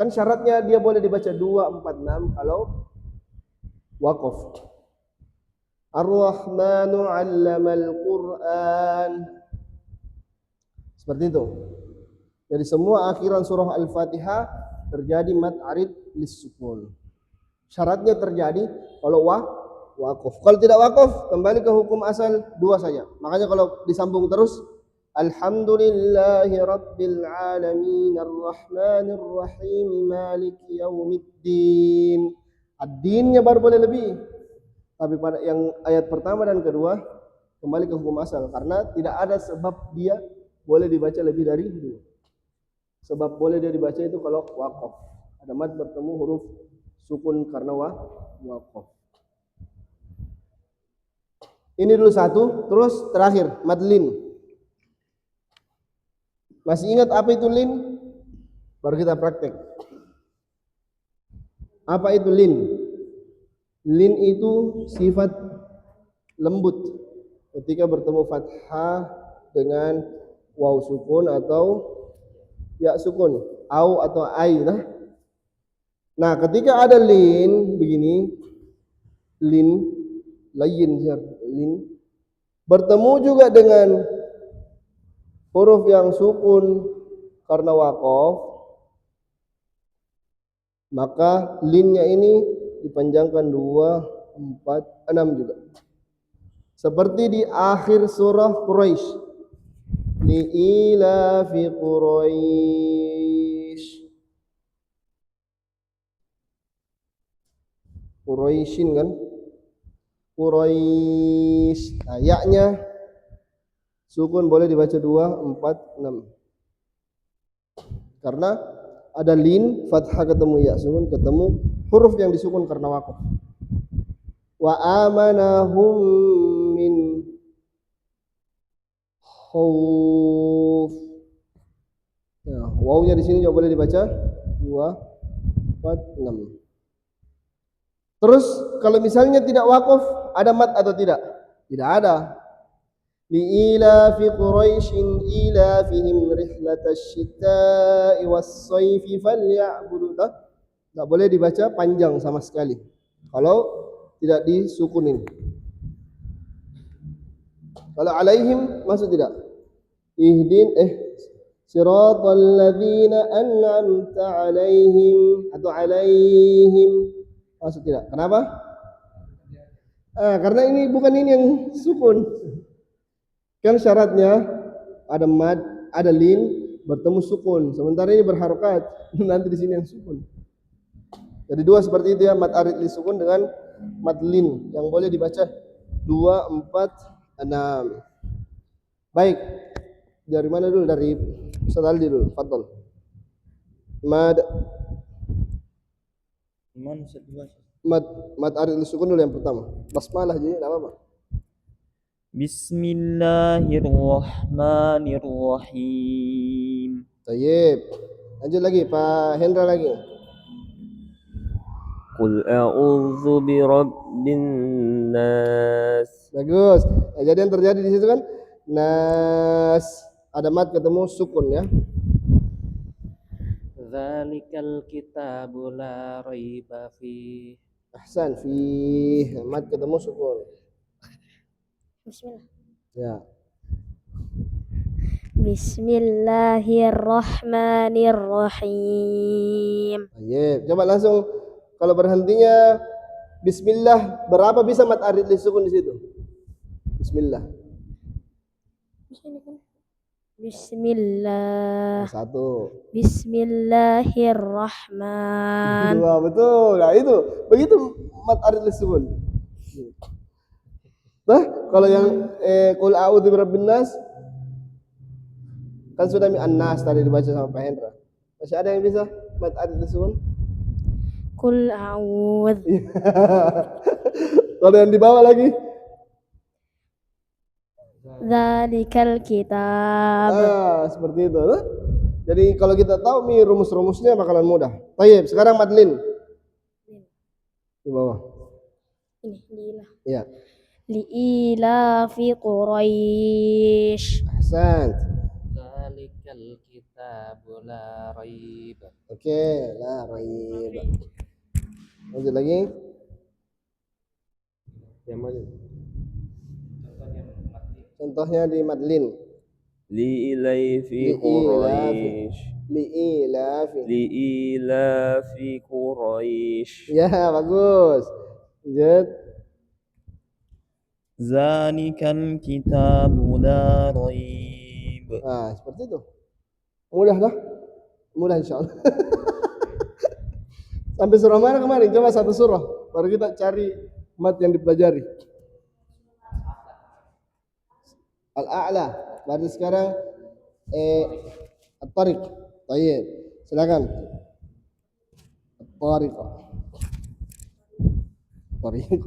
Kan syaratnya dia boleh dibaca 2, 4, 6 kalau waqaf. Ar-Rahmanu 'allamal Qur'an. Seperti itu. Jadi semua akhiran surah Al-Fatihah terjadi mad arid lis-sukun. Syaratnya terjadi kalau waqaf. Kalau tidak waqaf, kembali ke hukum asal 2 saja. Makanya kalau disambung terus, Alhamdulillahi Rabbil Alamin Ar-Rahmanir Rahim Maliki Yaumiddin. Ad-dinnya baru boleh lebih. Tapi pada yang ayat pertama dan kedua, kembali ke hukum asal. Karena tidak ada sebab dia boleh dibaca lebih dari 2. Sebab boleh dia dibaca itu kalau waqaf. Ada mad bertemu huruf sukun karena waqaf. Ini dulu satu, terus terakhir mad lin. Masih ingat apa itu lin? Baru kita praktek. Apa itu lin? Lin itu sifat lembut ketika bertemu fathah dengan waw sukun atau ya sukun, au atau ai lah. Nah, ketika ada lin begini, lin bertemu juga dengan huruf yang sukun karena waqaf, maka linnya ini dipanjangkan 2, 4, 6 juga. Seperti di akhir surah Quraisy. Li'ilafi Quraisyin kan? Quraisy. Nah, ya-nya sukun boleh dibaca 2, 4, 6. Karena ada lin, fathah ketemu ya sukun, ketemu huruf yang disukun karena waqaf. wa amanahum min khauf. Nah, wawunya di sini juga boleh dibaca 2, 4, 6. Terus kalau misalnya tidak wakaf, ada mat atau tidak? Tidak ada. Li'ilafi Quraisyin ilafihim rihlatash syita'i was-sayfi falya'budu. Tidak boleh dibaca panjang sama sekali kalau tidak disukunin. Kalau alaihim masuk tidak? Siratal ladzina an'amta alaihim atau alaihim masuk tidak? Kenapa? Karena ini bukan ini yang sukun. Kan syaratnya ada mad, ada lin bertemu sukun. Sementara ini berharokat. Nanti di sini yang sukun. Jadi dua seperti itu ya, mad arid li sukun dengan mad lin yang boleh dibaca 2, 4, 6. Baik. Dari mana dulu? Dari Ustaz Aldi dulu. Fadhal. Mad Gimana Ustaz dibaca? Mad arid li sukun dulu yang pertama. Basmalah jadi enggak apa-apa. Bismillahirrahmanirrahim. Tayyib. Lanjut lagi Pak Hendra lagi. Qul a'udzu birabbin nas. Bagus. Jadi yang terjadi di situ kan nas, ada mat ketemu sukun ya. Dzalikal kitabu la raiba fi. Ahsan, fi mat ketemu sukun. Bismillah. Ya. Bismillahirrahmanirrahim. Tayyib. Coba langsung kalau berhentinya bismillah, berapa bisa mat arid li sukun di situ? Bismillah. Bismillah. 1. Bismillahirrahman. 2, betul. Nah itu, begitu mat arid li sukun. Nah, kalau yang qul a'udzu birabbin nas kan sudah an-nas tadi dibaca sama Pak Hendra. Masih ada yang bisa mat arid li sukun? Qul a'udz. Kalau yang di bawah lagi? Dzalikal kitab. Seperti itu. Nah? Jadi kalau kita tahu nih rumus-rumusnya bakalan mudah. Tayyib, sekarang madlin. Di bawah. Ini liilah. Iya. Liilafi Quraisy. Ahsan. Dzalikal kitabu la raiba. Oke, la raib. Lanjut lagi. Yang mana? Contohnya di madlin. Li'ilafi Quraisy. Li'ilafi Quraisy. Ya, bagus. Lanjut. Zalikal kitabu la raib. Seperti itu. Mudah dah. Mudah insyaallah. Sampai surah mana kemarin? Coba satu surah. Baru kita cari mat yang dipelajari. Al-A'la. Baru sekarang At-Tariq. Tayyib. Silakan. At-Tariq. Tariq.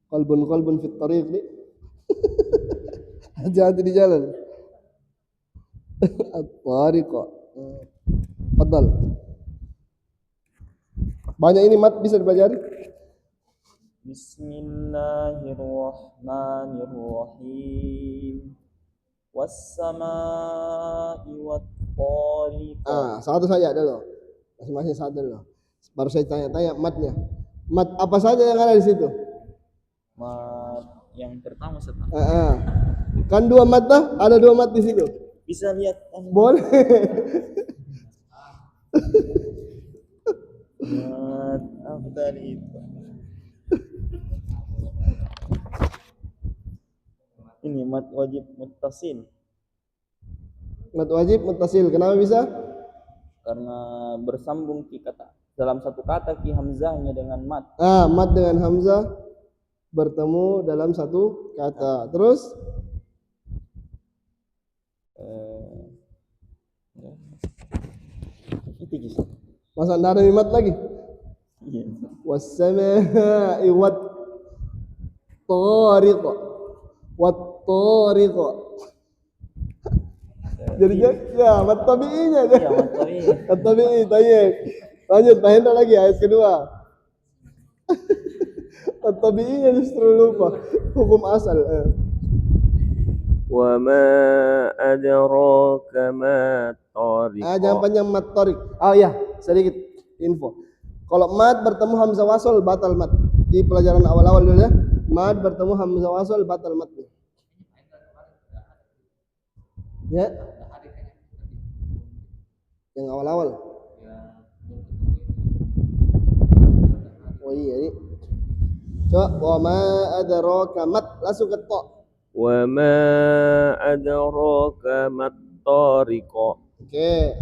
Qalbun fit tariq ni. Hati-hati di jalan. At-Tariq. Fadhal. Banyak ini mat bisa dipelajari. Bismillahirrahmanirrahim. Was-samaa'i wat-tariq. Satu saja dulu. Masing-masing satu dulu. Baru saya tanya-tanya matnya. Mat apa saja yang ada di situ? Mat yang pertama Ustaz. Kan 2 mat dah, ada 2 mat di situ. Bisa lihat Boleh. mat apa tadi itu? Ini mat wajib muttasil. Mat wajib muttasil. Kenapa bisa? Karena bersambung ki kata dalam satu kata ki hamzahnya dengan mat. Mat dengan hamzah bertemu dalam satu kata. Terus itu kisah. masa enggak ada mat lagi? Iya. Was-samaa'i Tariq. Wat-tariq. Jadinya ya mat tabi'inya aja. Ya, mat tabi'i. Mat tabi'i, tayyib. Lanjut, Pak Hendra lagi ayat kedua. Mat tabi'inya justru lupa. Hukum asal. وما أدراك ما الطارق Jangan panjang mat tariq. Ya, sedikit info. Kalau mat bertemu hamzah wasl batal mat. Di pelajaran awal-awal dulu ya. Mat bertemu hamzah wasl batal mat. Ya. Yang awal-awal. Oh iya ini. Coba wa ma adraka mat langsung ke ta. وما أدراك ما الطارق Oke,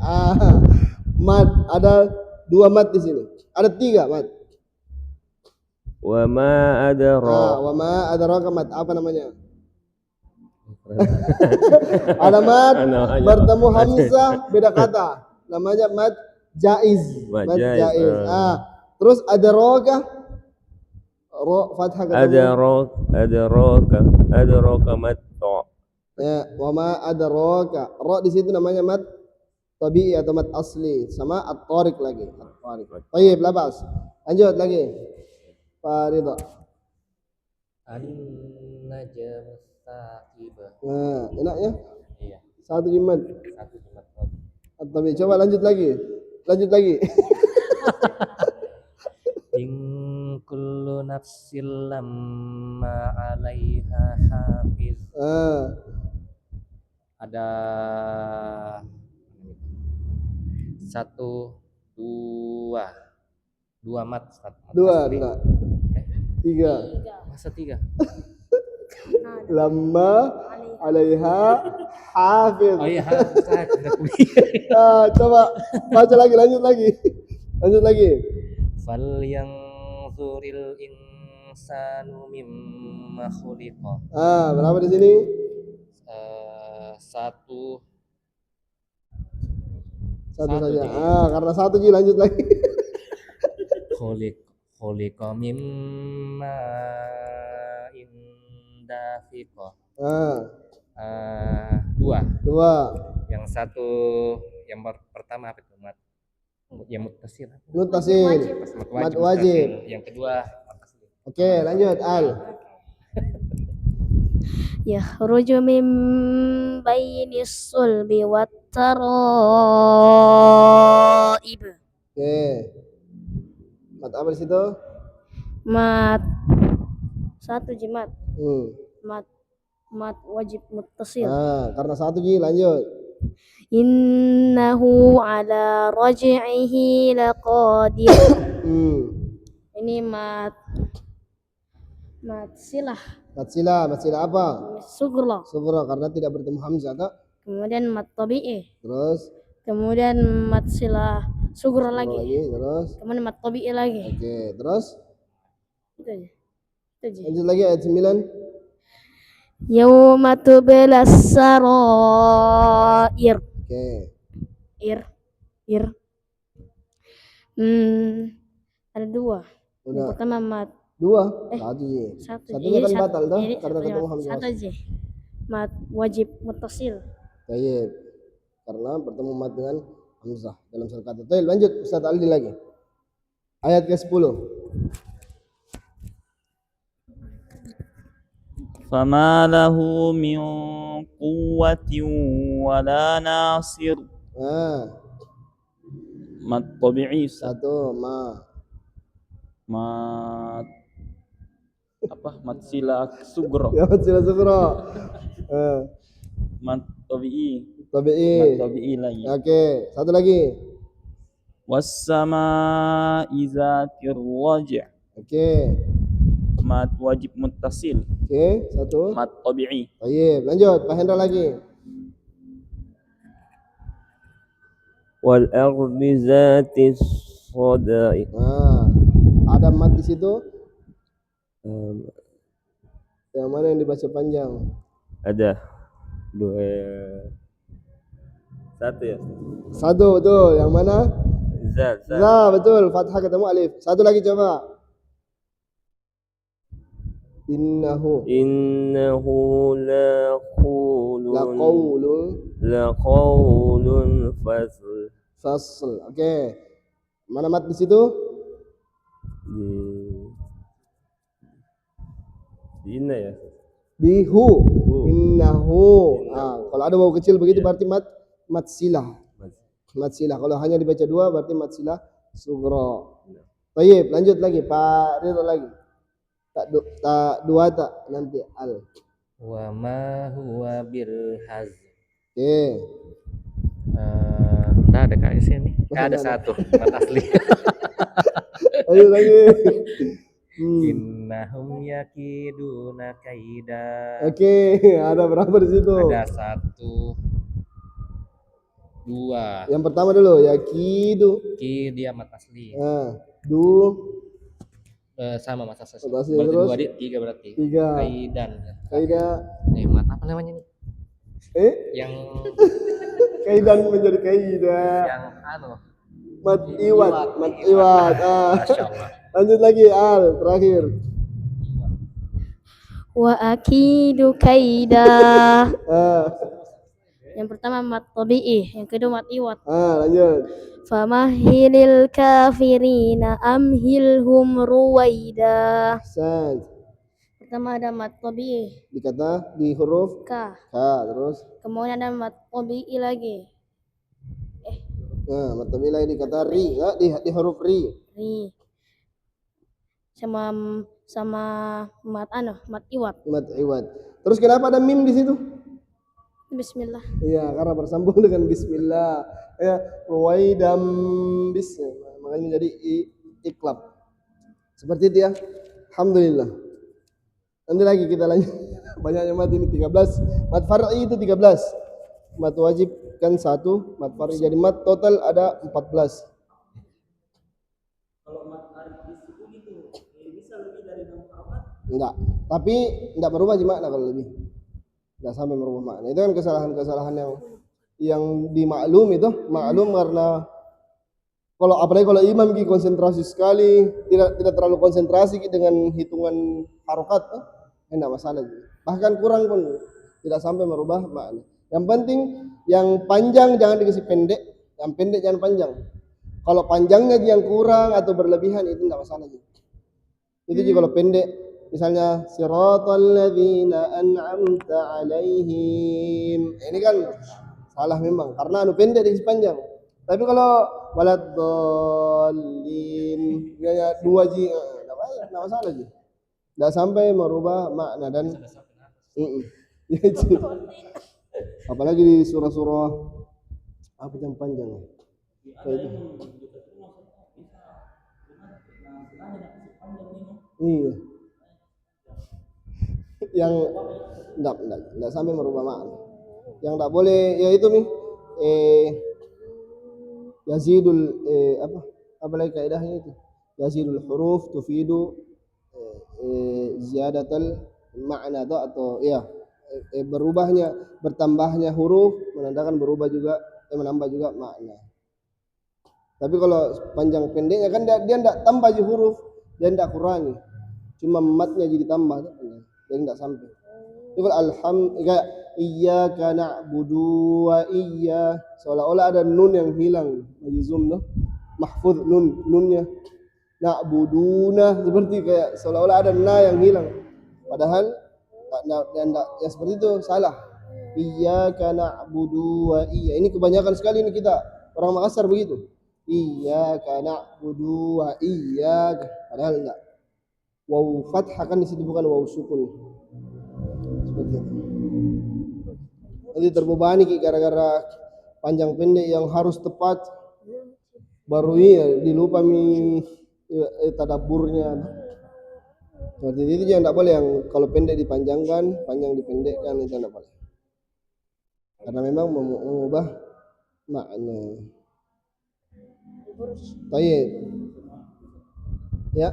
mat ada 2 mat di sini. Ada 3 mat. وما أدراك Wa ma adraka mat apa namanya? Ada mat bertemu hamzah beda kata. Namanya mat jaiz. Mat Mat jaiz, jaiz. Terus adraka ro fathah ketemu. أدراك ما الطارق Ya, wa ma adraka. Ro di situ namanya mat tabi'i atau mat asli sama at-tariq lagi. At-tariq. Baik, labas. Lanjut lagi. Pak Ridha. An-najm saqib. Nah, enak ya? Iya, Satu jimat. satu jimat. At-tabi'i. Coba lanjut lagi. Lanjut lagi. In kullu nafsin lamma 'alaiha hafiz. Ada 1, 2 mat. Dua, enggak. 3. Masa 3? Lamma 'alaiha hafiz. Oh iya, saya Coba baca lagi, lanjut lagi. Lanjut lagi. falyanzuril insanu mimma khuliqa. Berapa di sini? 1 Satu Satu saja. Ji. Karena satu Ji, lanjut lagi. khuliqa mimma indafiqa. 2. 2. Yang satu yang pertama apa itu? Ya muttasil. Muttasil. Mat wajib. Yang kedua muttasil. Oke, lanjut Al. Yakhruju min bainis sulbi wat taraib. Oke. Mat apa di situ? Mat 1 jimat. Mat wajib muttasil. Karena satu Ji, lanjut. Innahu ala raj'ihi laqadir. Ini mat silah. Mat sila apa? Sughra. Sughra karena tidak bertemu hamzah tak? Kemudian mat tabi'i. Terus Kemudian mat silah sughra lagi. terus. Kemudian mat tabi'i lagi. Oke, terus Itu aja. Itu aja. lanjut lagi ayat 9. Yauma tublas sarair. Oke. Ir. Ada 2. Yang Udah. pertama mat 2. Satu Ji. satu. Satunya kan batal dah Jadi karena ketemu hamzah. satu aja. Mat wajib muttasil. Tayyib. Karena bertemu mat dengan hamzah dalam satu kata. Tayyib, lanjut Ustaz Aldi lagi. Ayat ke-10. فما له من قوة ولا ناصر. Mat tabi'i. Satu Mat mat sila sughra. Ya, mat sila sughra. Mat tabi'i. Mat Tabi'i. tabi'i lagi. Oke, satu lagi. Was-sama'i zatir raji'. Oke. Mat wajib muttasil. Oke, satu. Mat tabi'i. Tayyib, lanjut Pak Hendra lagi. والأرض ذات الصدع Ada mat di situ. Yang mana yang dibaca panjang? ada 2 1 ya. Satu, betul. Yang mana? Zat Betul. Fathah ketemu alif. Satu lagi coba. Innahu laqawlun laqawlun fasl. fasl. Oke. Mana mat di situ? Di inna ya. Di hu. Innahu. Kalau ada wawu kecil begitu berarti mat silah. Mat silah. Kalau hanya dibaca dua berarti mat silah sughra. Baik, lanjut lagi Pak Ridho lagi. Tak dua tak nanti al. Wa ma huwa bil hazl. Oke. Enggak ada kali sini. Ada Ada. satu mat asli. Ayo lagi. Innahum yakiduna kaida. Oke, ada berapa di situ? Ada 1, 2. Yang pertama dulu yakidu. Ki dia mat asli. Du Sama mat asli. Mat asli, Berarti terus? 2 dit 3 berarti. 3. Kaidan. Kaidah. Mat apa namanya nih? Yang Kaidan menjadi kaidah. yang Mat iwat. Masya Allah. Lanjut lagi al terakhir. Wa akidu kaida. Yang pertama mat tabi'i, yang kedua mat iwat. Lanjut. Famahilil kafirina amhilhum ruwaida. Ahsan. Pertama ada mat tabi'i, Dikata di huruf ka. terus. Kemudian ada mat tabi'i lagi, Mat tabi lagi dikata ri, di huruf ri. ri. Sama mat iwat. Mat iwat. Terus kenapa ada mim di situ? Bismillah. Iya, karena bersambung dengan bismillah. Ya, ruwaidam bis. Makanya menjadi iklab. Seperti itu ya. Alhamdulillah. Nanti lagi kita lanjut. Banyaknya mat ini 13. Mat far'i itu 13. Mat wajib kan 1, mat far'i jadi mat total ada 14. Kalau mat arif itu gitu, bisa lebih dari 6 harokat? Enggak. Tapi enggak berubah makna kalau lebih. Enggak sampai merubah makna. Itu kan kesalahan-kesalahan yang dimaklum itu, maklum karena kalau apalagi kalau imam konsentrasi sekali, tidak terlalu konsentrasi dengan hitungan harokat, enggak masalah gitu. Bahkan kurang pun tidak sampai merubah makna. Yang penting yang panjang jangan dikasih pendek, yang pendek jangan panjang. Kalau panjangnya yang kurang atau berlebihan itu enggak masalah gitu. Itu juga kalau pendek, misalnya siratal ladzina an'amta alaihim. Ini kan salah memang karena pendek dikasih panjang. Tapi kalau waladdallin ya 2 ji enggak masalah gitu. Enggak sampai merubah makna dan apalagi di surah-surah apa yang panjang. Iya. Yang enggak sampai merubah makna. Yang enggak boleh ya itu nih yazidul apa lagi kaidahnya itu? Yazidul huruf tufidu ziyadatul makna atau bertambahnya huruf menandakan berubah juga menambah juga makna. Tapi kalau panjang pendeknya kan dia enggak tambah je huruf, dia enggak kurangi. Cuma matnya jadi tambah, jadi enggak sampai. Itu alhamdulillah iyyaka na'budu wa seolah-olah ada nun yang hilang, majzum noh. Mahfuz nunnya. Na'buduna seperti kayak seolah-olah ada na yang hilang. Padahal yang seperti itu salah. Iyyaka na'budu wa ini kebanyakan sekali ini kita orang Makassar begitu. Iyyaka na'budu wa padahal enggak. Waw fathah kan di situ bukan waw sukun. Seperti itu. Jadi terbebani gara-gara panjang pendek yang harus tepat. Baru dilupa tadabburnya. Seperti itu jangan enggak boleh yang kalau pendek dipanjangkan, panjang dipendekkan itu enggak boleh. Karena memang mengubah makna. Baik. Ya.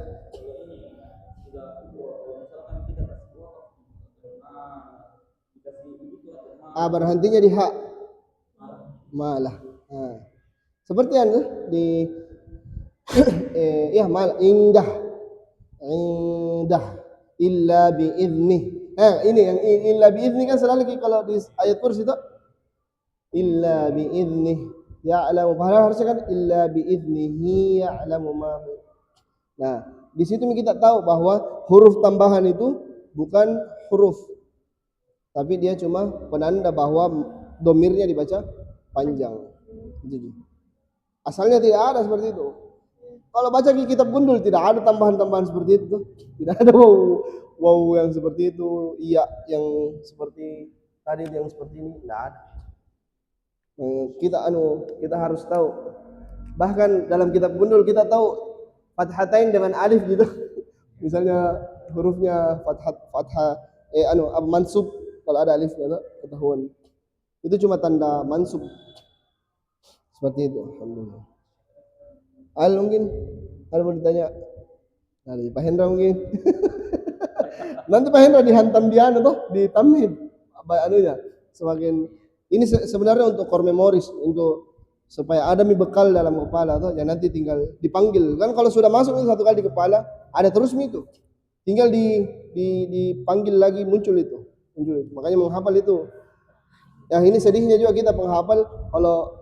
Berhentinya di hak. Malah. Seperti yang di indah. illa biiznih. Ini yang illa biiznih kan selalu kalau di ayat kursi itu illa biiznih ya'lamu, padahal harusnya kan illa biiznihi ya'lamu ma. Nah, di situ kita tahu bahwa huruf tambahan itu bukan huruf, tapi dia cuma penanda bahwa domirnya dibaca panjang. Gitu. Asalnya tidak ada seperti itu. Kalau baca di kitab gundul tidak ada tambahan-tambahan seperti itu. Tidak ada wow yang seperti itu, iya yang seperti tadi yang seperti ini, tidak ada. Kita harus tahu. Bahkan dalam kitab gundul kita tahu fathatain dengan alif gitu. Misalnya hurufnya fathah mansub kalau ada alifnya ketahuan. Itu cuma tanda mansub. Seperti itu. Alhamdulillah. Mungkin ada mau ditanya dari Pak Hendra mungkin. Nanti Pak Hendra dihantam dia di tamhid anunya. Semakin ini sebenarnya untuk core memoris, untuk supaya ada bekal dalam kepala ya nanti tinggal dipanggil. Kan kalau sudah masuk itu satu kali di kepala, ada terus itu. Tinggal dipanggil lagi muncul itu. Makanya menghafal itu. Yang ini sedihnya juga kita penghafal kalau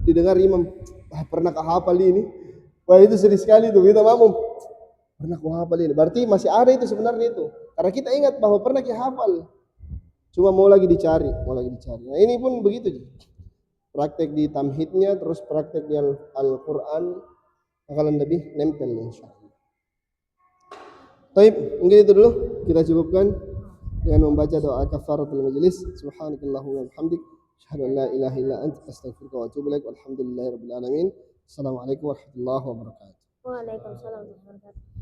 didengar imam pernah kehafal ini. Wah itu sedih sekali tuh, kita mampu pernah kuhafal ini. Berarti masih ada itu sebenarnya itu. Karena kita ingat bahwa pernah kita hafal. Cuma mau lagi dicari. Nah ini pun begitu. Praktek di tamhidnya, terus praktek di Al-Quran bakalan lebih nempel insyaallah. Baik, mungkin itu dulu kita cukupkan dengan membaca doa kafaratul majelis. Subhanakallahumma wa bihamdik, asyhadu an la ilaha illa anta, astaghfiruka wa atubu ilaik. Walhamdulillahirabbil alamin. Assalamualaikum warahmatullahi wabarakatuh. Waalaikumsalam warahmatullahi wabarakatuh.